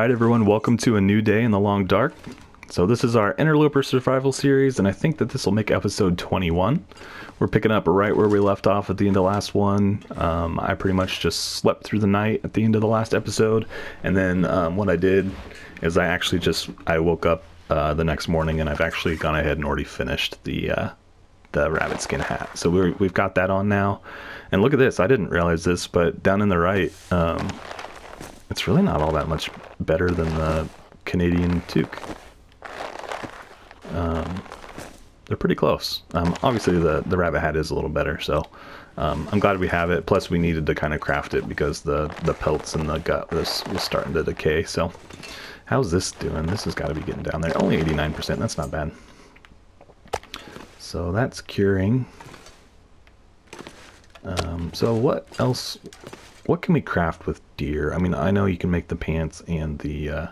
Alright everyone, welcome to a new day in the long dark. So this is our Interloper survival series, and I think that this will make episode 21. We're picking up right where we left off at the end of the last one. I pretty much just slept through the night at the end of the last episode, and then what I did is I woke up the next morning and I've actually gone ahead and already finished the rabbit skin hat. So we've got that on now. And look at this, I didn't realize this, but down in the right, it's really not all that much better than the Canadian toque. They're pretty close. Obviously the rabbit hat is a little better, so I'm glad we have it. Plus we needed to kind of craft it because the pelts and the gut was starting to decay. So how's this doing? This has got to be getting down there. Only 89%, that's not bad. So that's curing. So what else? What can we craft with deer? I mean, I know you can make the pants and the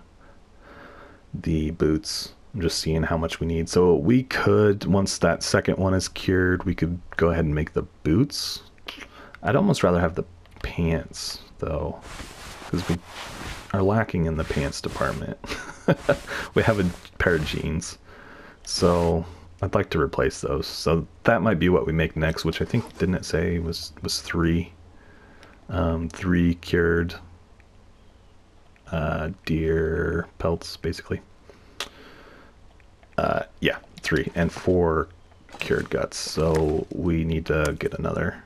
boots. I'm just seeing how much we need. So we could, once that second one is cured, we could go ahead and make the boots. I'd almost rather have the pants, though, because we are lacking in the pants department. We have a pair of jeans, so I'd like to replace those. So that might be what we make next, which I think, didn't it say was three? Three cured deer pelts, basically. Yeah, 3 and 4 cured guts. So we need to get another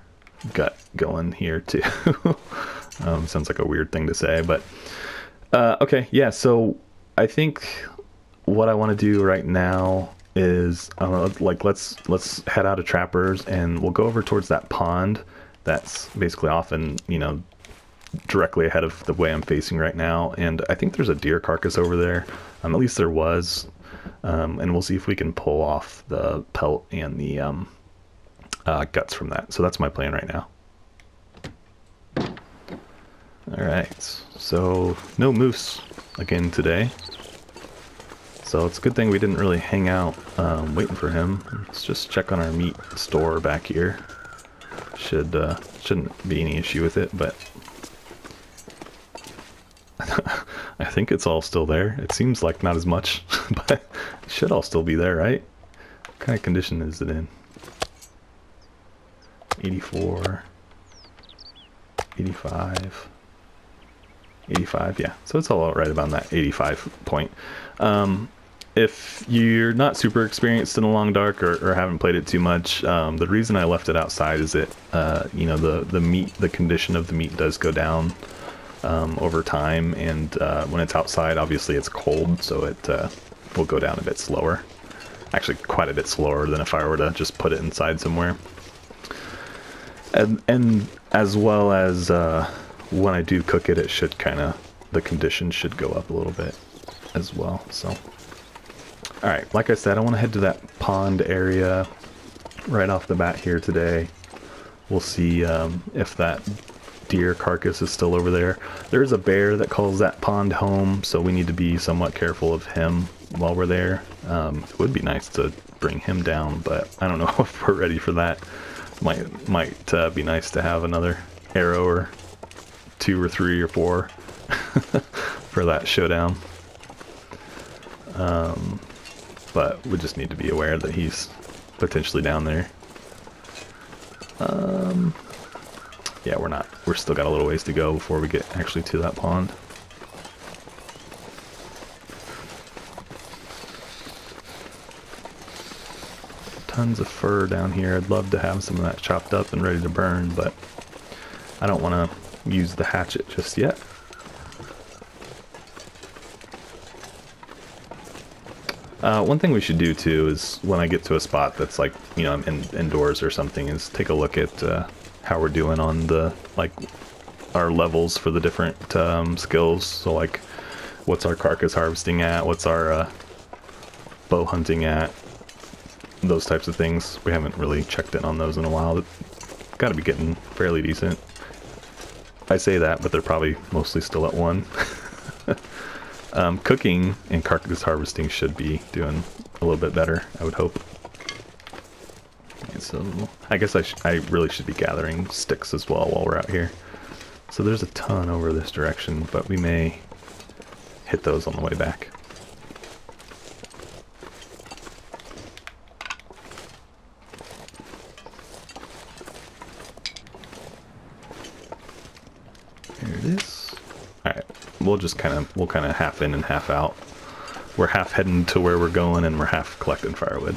gut going here too. Sounds like a weird thing to say, but okay, yeah. So I think what I want to do right now is let's head out of Trappers and we'll go over towards that pond that's basically often, directly ahead of the way I'm facing right now. And I think there's a deer carcass over there. At least there was. And we'll see if we can pull off the pelt and the guts from that. So that's my plan right now. Alright, so no moose again today. So it's a good thing we didn't really hang out waiting for him. Let's just check on our meat store back here. Shouldn't be any issue with it, but I think it's all still there. It seems like not as much, but it should all still be there, right? What kind of condition is it in? 84, 85, 85, yeah. So it's all right about that 85 point. If you're not super experienced in the long dark or haven't played it too much, the reason I left it outside is that the condition of the meat does go down over time, and when it's outside, obviously it's cold, so it will go down a bit slower. Actually, quite a bit slower than if I were to just put it inside somewhere. And as well as when I do cook it, it should the condition should go up a little bit as well. So, all right, like I said, I want to head to that pond area right off the bat here today. We'll see if that deer carcass is still over there. There's a bear that calls that pond home, so we need to be somewhat careful of him while we're there. It would be nice to bring him down, but I don't know if we're ready for that. Might be nice to have another arrow or 2 or 3 or 4 for that showdown. But we just need to be aware that he's potentially down there. Yeah, we're still got a little ways to go before we get actually to that pond. Tons of fur down here. I'd love to have some of that chopped up and ready to burn, but I don't want to use the hatchet just yet. One thing we should do too is when I get to a spot that's like, I'm indoors or something, is take a look at how we're doing on the our levels for the different skills. So like, what's our carcass harvesting at? What's our bow hunting at? Those types of things. We haven't really checked in on those in a while. Got to be getting fairly decent. I say that, but they're probably mostly still at 1. Cooking and carcass harvesting should be doing a little bit better, I would hope. And so I guess I really should be gathering sticks as well while we're out here. So there's a ton over this direction, but we may hit those on the way back. Here it is. All right, we'll kind of half in and half out. We're half heading to where we're going, and we're half collecting firewood.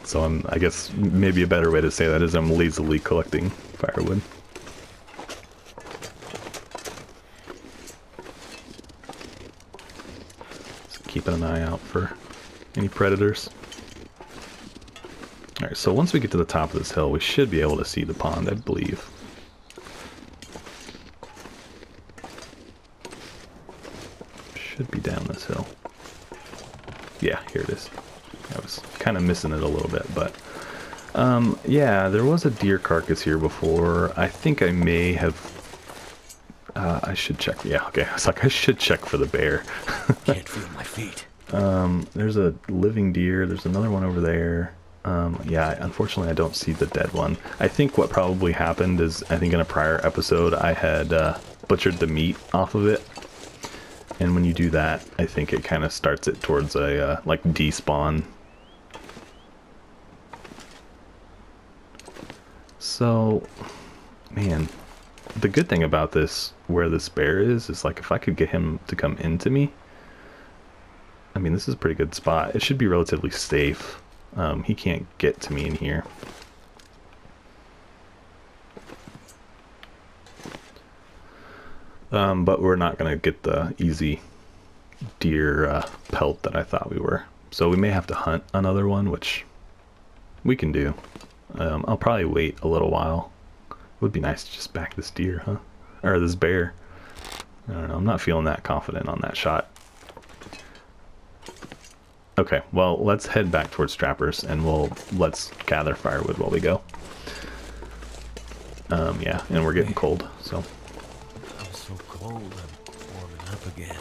So I guess maybe a better way to say that is I'm lazily collecting firewood. Just keeping an eye out for any predators. Alright, so once we get to the top of this hill, we should be able to see the pond, I believe. Should be down this hill. Yeah, here it is. I was kind of missing it a little bit, but yeah, there was a deer carcass here before. I think I may have I should check. Yeah, okay. I was like, I should check for the bear. Can't feel my feet. There's a living deer. There's another one over there. Yeah, unfortunately I don't see the dead one. I think what probably happened is, I think in a prior episode I had butchered the meat off of it. And when you do that, I think it kind of starts it towards a, like, despawn. So, man, the good thing about this, where this bear is like, if I could get him to come into me, I mean, this is a pretty good spot. It should be relatively safe. He can't get to me in here. But we're not going to get the easy deer pelt that I thought we were. So we may have to hunt another one, which we can do. I'll probably wait a little while. It would be nice to just back this deer, huh? Or this bear. I don't know, I'm not feeling that confident on that shot. Okay, well, let's head back towards Trappers, and let's gather firewood while we go. Yeah, and we're getting cold, so... I'm so cold, I'm warming up again.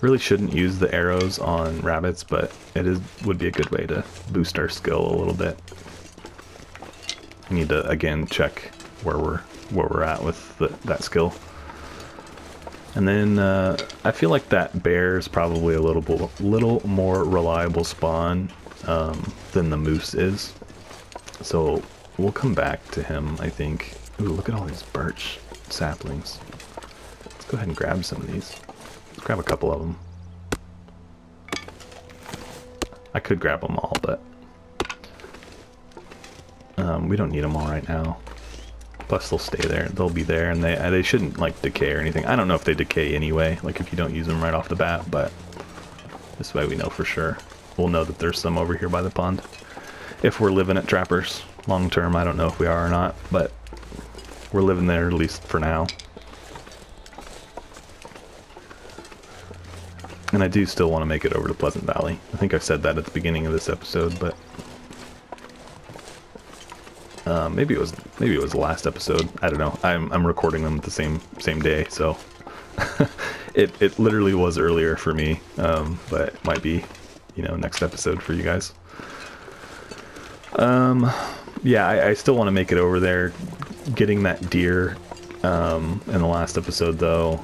Really shouldn't use the arrows on rabbits, but would be a good way to boost our skill a little bit. We need to again check where we're at with that skill. And then I feel like that bear is probably a little more reliable spawn than the moose is. So we'll come back to him, I think. Ooh, look at all these birch saplings. Let's go ahead and grab some of these. Let's grab a couple of them. I could grab them all, but we don't need them all right now. Plus they'll stay there. They'll be there, and they shouldn't like decay or anything. I don't know if they decay anyway, like if you don't use them right off the bat, but this way we know for sure. We'll know that there's some over here by the pond. If we're living at Trappers long term, I don't know if we are or not, but we're living there at least for now. And I do still want to make it over to Pleasant Valley. I think I said that at the beginning of this episode, but maybe it was the last episode. I don't know. I'm recording them the same day, so it literally was earlier for me, but it might be, next episode for you guys. Yeah, I still want to make it over there. Getting that deer in the last episode, though,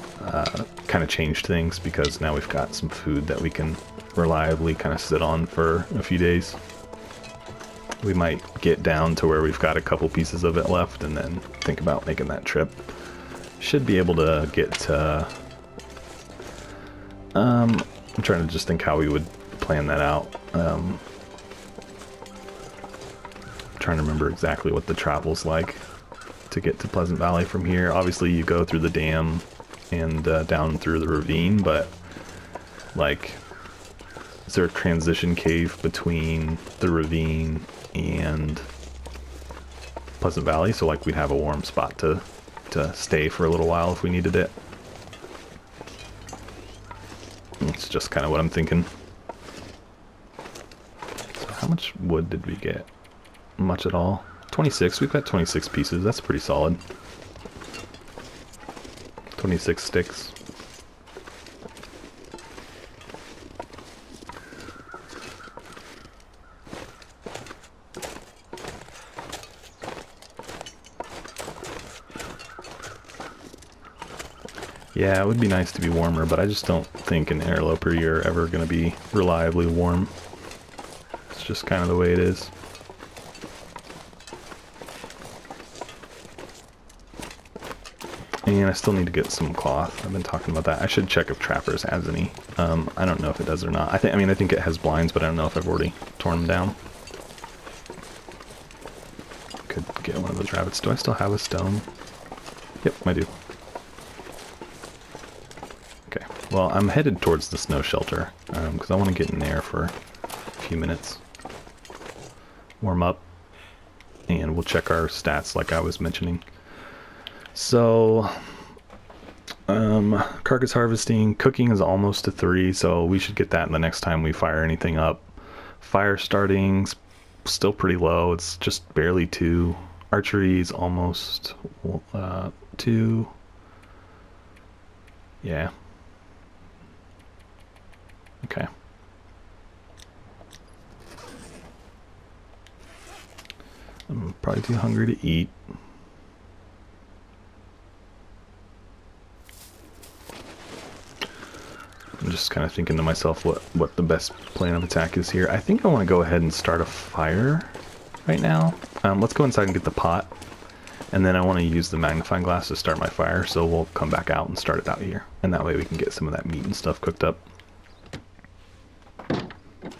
kind of changed things because now we've got some food that we can reliably kind of sit on for a few days. We might get down to where we've got a couple pieces of it left and then think about making that trip. Should be able to get I'm trying to just think how we would plan that out. Trying to remember exactly what the travel's like to get to Pleasant Valley from here. Obviously you go through the dam and down through the ravine, but like, is there a transition cave between the ravine and Pleasant Valley? So like we'd have a warm spot to stay for a little while if we needed it. It's just kind of what I'm thinking. So how much wood did we get? Much at all. 26. We've got 26 pieces. That's pretty solid. 26 sticks. Yeah, it would be nice to be warmer, but I just don't think in Interloper you're ever going to be reliably warm. It's just kind of the way it is. And I still need to get some cloth. I've been talking about that. I should check if Trappers has any. I don't know if it does or not. I think it has blinds, but I don't know if I've already torn them down. Could get one of those rabbits. Do I still have a stone? Yep, I do. Okay, well, I'm headed towards the snow shelter because I want to get in there for a few minutes. Warm up, and we'll check our stats like I was mentioning. So, carcass harvesting, cooking is almost to 3, so we should get that the next time we fire anything up. Fire starting's still pretty low, it's just barely 2. Archery is almost 2. Yeah. Okay. I'm probably too hungry to eat. I'm just kind of thinking to myself what the best plan of attack is here. I think I want to go ahead and start a fire right now. Let's go inside and get the pot. And then I want to use the magnifying glass to start my fire. So we'll come back out and start it out here. And that way we can get some of that meat and stuff cooked up.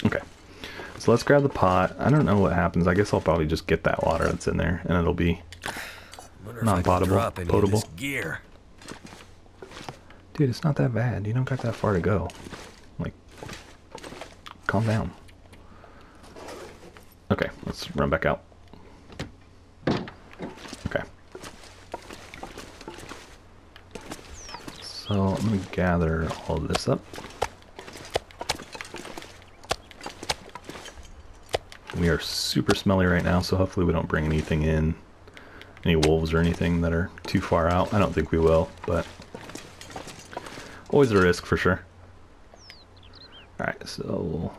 Okay. So let's grab the pot. I don't know what happens. I guess I'll probably just get that water that's in there. And it'll be non-potable. Potable. Gear. Dude, it's not that bad. You don't got that far to go. Like, calm down. Okay, let's run back out. Okay. So I'm going to gather all of this up. We are super smelly right now, so hopefully we don't bring anything in. Any wolves or anything that are too far out. I don't think we will, but always a risk for sure. Alright, so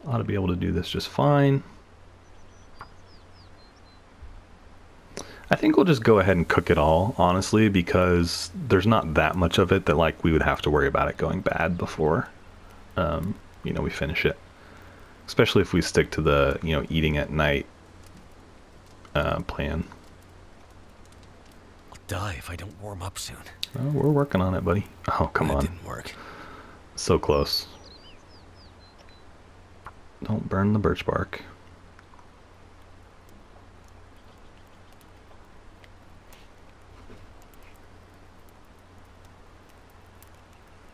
ought to be able to do this just fine. I think we'll just go ahead and cook it all, honestly, because there's not that much of it that like we would have to worry about it going bad before you know, we finish it. Especially if we stick to the, you know, eating at night plan. I'll die if I don't warm up soon. Oh, we're working on it, buddy. Oh, come on. That didn't work. So close. Don't burn the birch bark.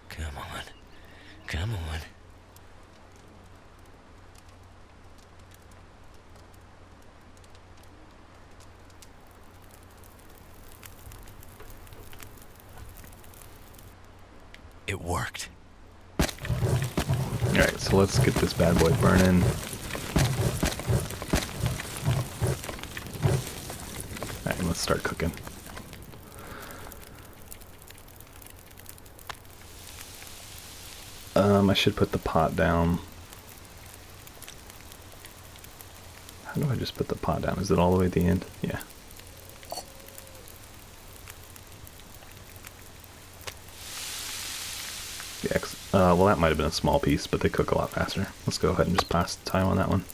Come on. Come on. It worked. Alright, so let's get this bad boy burning. Alright, let's start cooking. I should put the pot down. How do I just put the pot down? Is it all the way at the end? Yeah. Yeah, well that might have been a small piece, but they cook a lot faster. Let's go ahead and just pass the time on that one.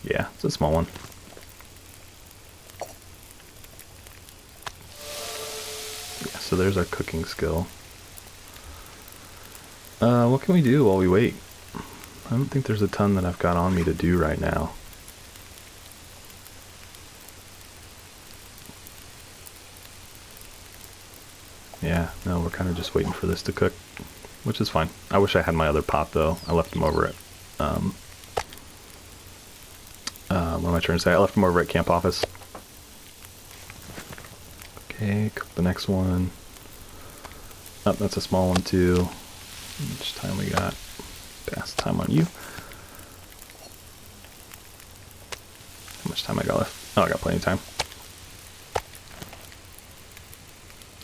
Yeah, it's a small one. Yeah, so there's our cooking skill. What can we do while we wait? I don't think there's a ton that I've got on me to do right now. Yeah, no, we're kind of just waiting for this to cook, which is fine. I wish I had my other pot, though. I left them over at, what am I trying to say? I left them over at camp office. Okay, cook the next one. Oh, that's a small one, too. How much time we got? Pass time on you. How much time I got left? Oh, I got plenty of time.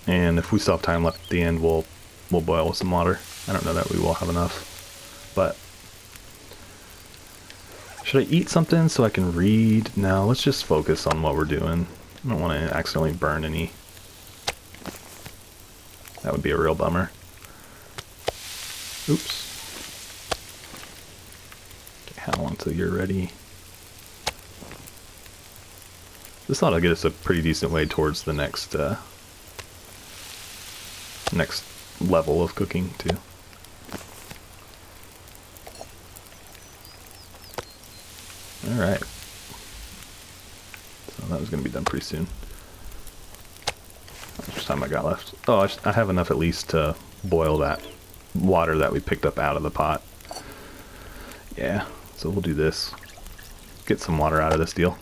And if we still have time left at the end, we'll boil with some water. I don't know that we will have enough, but should I eat something so I can read? No, let's just focus on what we're doing. I don't want to accidentally burn any That would be a real bummer. Oops. Okay, how long till you're ready? This ought to get us a pretty decent way towards the next next level of cooking too. All right. So that was going to be done pretty soon. How much time I got left? Oh, I have enough at least to boil that water that we picked up out of the pot. Yeah, so we'll do this. Get some water out of this deal.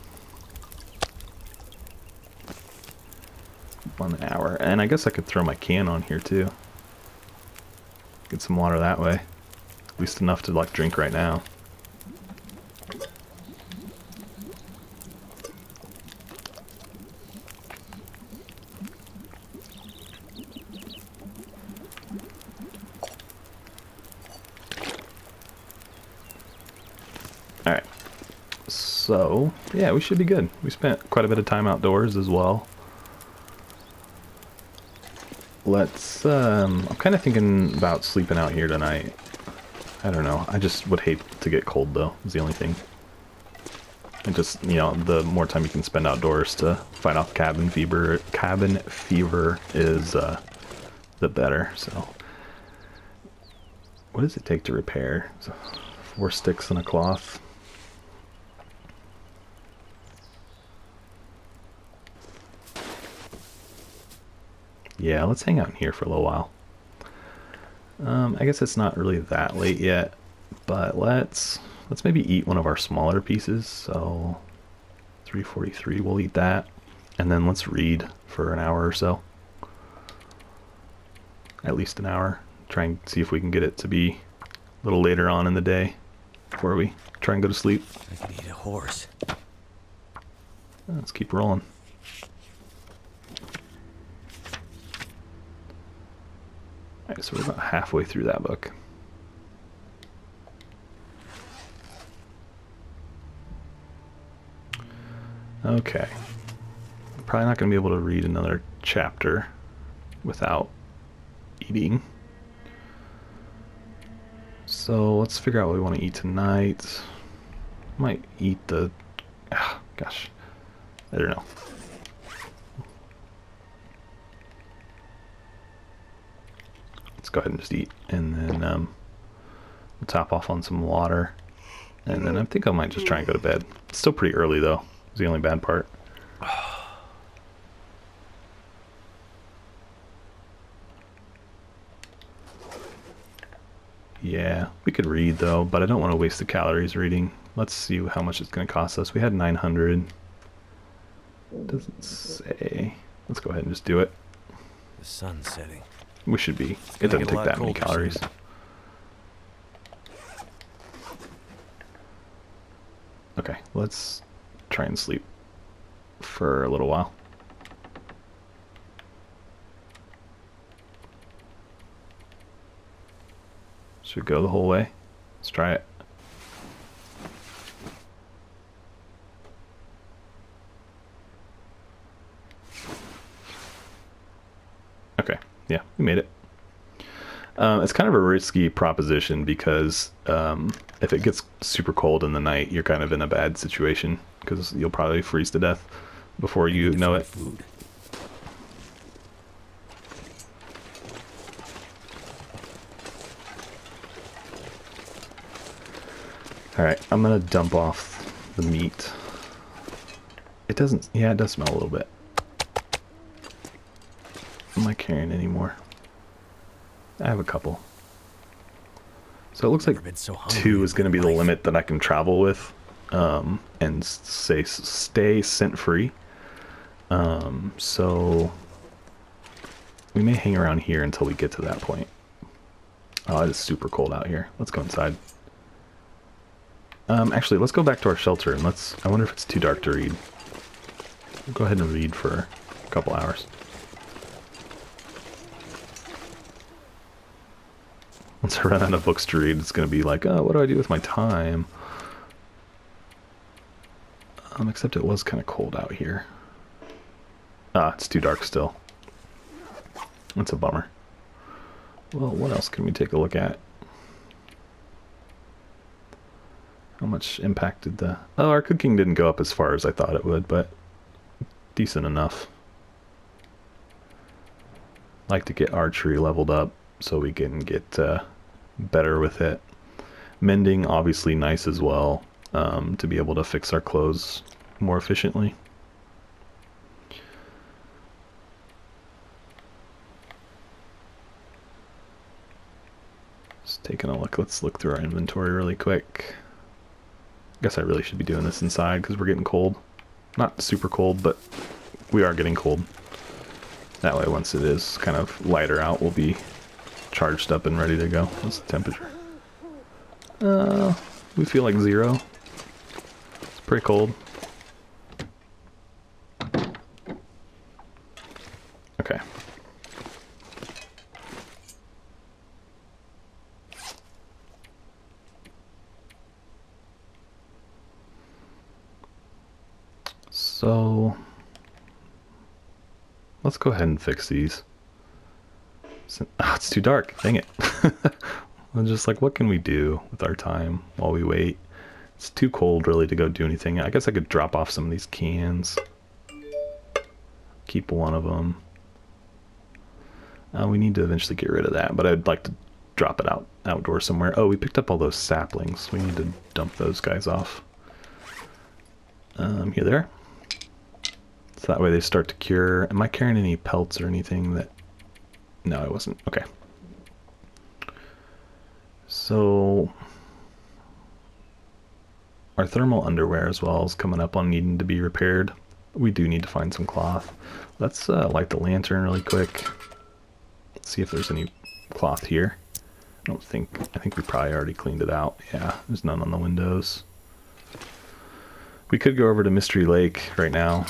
1 hour. And I guess I could throw my can on here too. Get some water that way. At least enough to like drink right now. Alright. So, yeah, we should be good. We spent quite a bit of time outdoors as well. Let's, I'm kind of thinking about sleeping out here tonight. I don't know. I just would hate to get cold, though, is the only thing. And just, you know, the more time you can spend outdoors to fight off cabin fever is, the better, so. What does it take to repair? So 4 sticks and a cloth. Yeah, let's hang out in here for a little while. I guess it's not really that late yet, but let's maybe eat one of our smaller pieces. So 3:43, we'll eat that, and then let's read for an hour or so. At least an hour. Try and see if we can get it to be a little later on in the day before we try and go to sleep. I could eat a horse. Let's keep rolling. Alright, so we're about halfway through that book. Okay. I'm probably not going to be able to read another chapter without eating. So let's figure out what we want to eat tonight. Might eat the... gosh. I don't know. Let's go ahead and just eat, and then we'll top off on some water, and then I think I might just try and go to bed. It's still pretty early though, is the only bad part. Yeah, we could read though, but I don't want to waste the calories reading. Let's see how much it's going to cost us. We had 900. Doesn't say. Let's go ahead and just do it. The sun's setting. We should be. It doesn't take that many calories. Okay, let's try and sleep for a little while. Should go the whole way. Let's try it. Okay, yeah, we made it. It's kind of a risky proposition because if it gets super cold in the night, you're kind of in a bad situation because you'll probably freeze to death before you know it. Food. Alright, I'm gonna dump off the meat. It doesn't, yeah, it does smell a little bit. Am I carrying any more? I have a couple. So it looks like 2 is going to be the limit that I can travel with, and stay scent free. So we may hang around here until we get to that point. Oh, it is super cold out here. Let's go inside. Actually, let's go back to our shelter and I wonder if it's too dark to read. We'll go ahead and read for a couple hours. Once I run out of books to read, it's going to be like, oh, what do I do with my time? Except it was kind of cold out here. Ah, it's too dark still. That's a bummer. Well, what else can we take a look at? How much impact did the... Oh, our cooking didn't go up as far as I thought it would, but decent enough. Like to get archery leveled up so we can get better with it. Mending, obviously nice as well, to be able to fix our clothes more efficiently. Just taking a look. Let's look through our inventory really quick. Guess I really should be doing this inside because we're getting cold. Not super cold, but we are getting cold. That way, once it is kind of lighter out, we'll be charged up and ready to go. What's the temperature? We feel like 0. It's pretty cold. Okay. So let's go ahead and fix these. It's too dark. Dang it. I'm just like, what can we do with our time while we wait? It's too cold really to go do anything. I guess I could drop off some of these cans. Keep one of them. We need to eventually get rid of that, but I'd like to drop it outdoors somewhere. Oh, we picked up all those saplings. We need to dump those guys off. Here they are. So that way they start to cure. Am I carrying any pelts or anything that... No, I wasn't. Okay. So our thermal underwear as well is coming up on needing to be repaired. We do need to find some cloth. Let's light the lantern really quick. Let's see if there's any cloth here. I think we probably already cleaned it out. Yeah, there's none on the windows. We could go over to Mystery Lake right now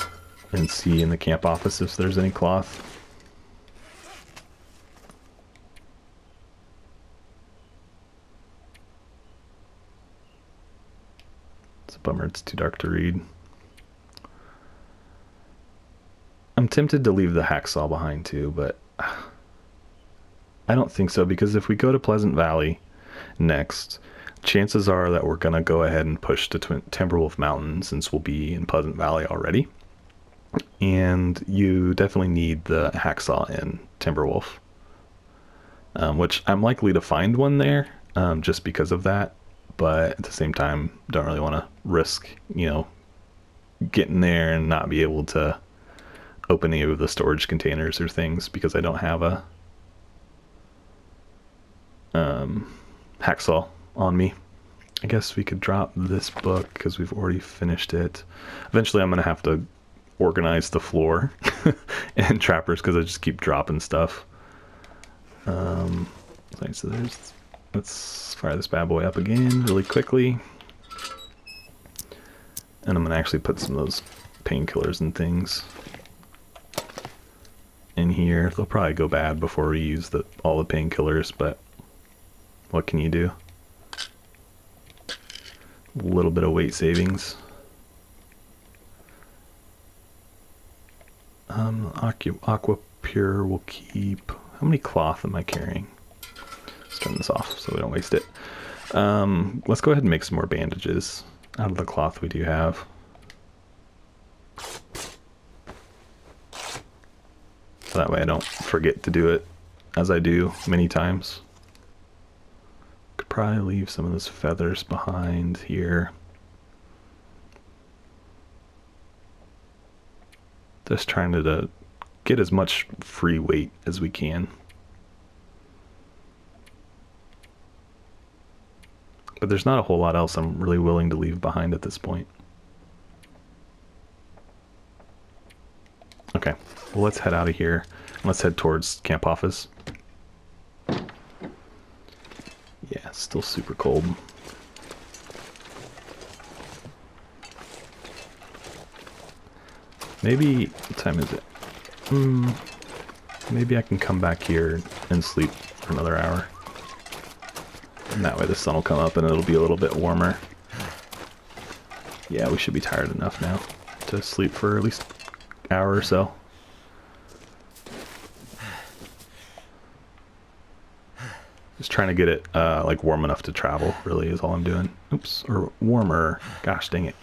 and see in the camp office if there's any cloth. It's a bummer, it's too dark to read. I'm tempted to leave the hacksaw behind too, but I don't think so, because if we go to Pleasant Valley next, chances are that we're going to go ahead and push to Timberwolf Mountain since we'll be in Pleasant Valley already. And you definitely need the hacksaw in Timberwolf, which I'm likely to find one there just because of that. But at the same time, don't really want to risk, getting there and not be able to open any of the storage containers or things because I don't have a hacksaw on me. I guess we could drop this book because we've already finished it. Eventually I'm going to have to organize the floor and trappers because I just keep dropping stuff. So let's fire this bad boy up again really quickly. And I'm going to actually put some of those painkillers and things in here. They'll probably go bad before we use all the painkillers, but what can you do? A little bit of weight savings. Aqua Pure will keep... How many cloth am I carrying? Let's turn this off so we don't waste it. Let's go ahead and make some more bandages out of the cloth we do have. So that way I don't forget to do it as I do many times. Could probably leave some of those feathers behind here. Just trying to get as much free weight as we can. But there's not a whole lot else I'm really willing to leave behind at this point. Okay, well let's head out of here. Let's head towards camp office. Yeah, it's still super cold. Maybe, what time is it? Maybe I can come back here and sleep for another hour. And that way the sun will come up and it'll be a little bit warmer. Yeah, we should be tired enough now to sleep for at least an hour or so. Just trying to get it like warm enough to travel, really, is all I'm doing. Oops, or warmer. Gosh dang it.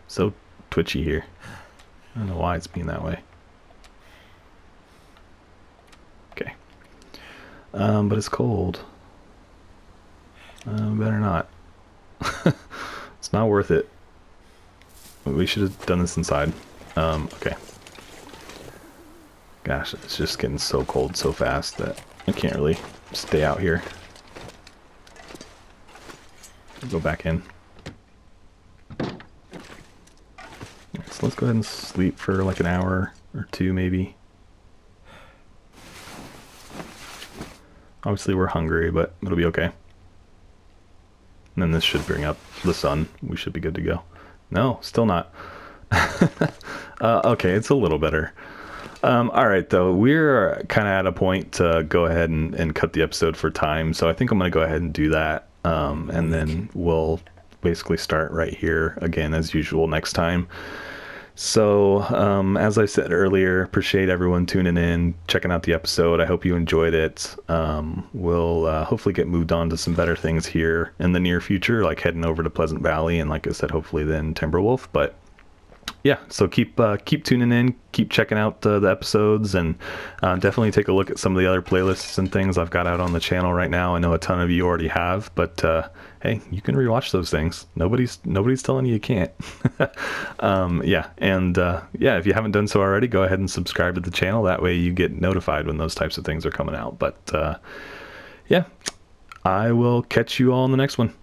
So twitchy here. I don't know why it's being that way. Okay. But it's cold. Better not. It's not worth it. We should have done this inside. Okay. Gosh, it's just getting so cold so fast that I can't really stay out here. Go back in. So let's go ahead and sleep for like an hour or two maybe. Obviously we're hungry, but it'll be okay. And then this should bring up the sun. We should be good to go. No, still not. Okay, it's a little better. All right, though, we're kind of at a point to go ahead and cut the episode for time. So I think I'm going to go ahead and do that. And then we'll basically start right here again, as usual, next time. So, as I said earlier, appreciate everyone tuning in, checking out the episode. I hope you enjoyed it. We'll hopefully get moved on to some better things here in the near future, like heading over to Pleasant Valley, and like I said, hopefully then Timberwolf. But yeah, so keep tuning in, keep checking out the episodes, and definitely take a look at some of the other playlists and things I've got out on the channel right now. I know a ton of you already have, but hey, you can rewatch those things. Nobody's telling you can't. Yeah, and yeah, if you haven't done so already, go ahead and subscribe to the channel. That way you get notified when those types of things are coming out. But yeah, I will catch you all in the next one.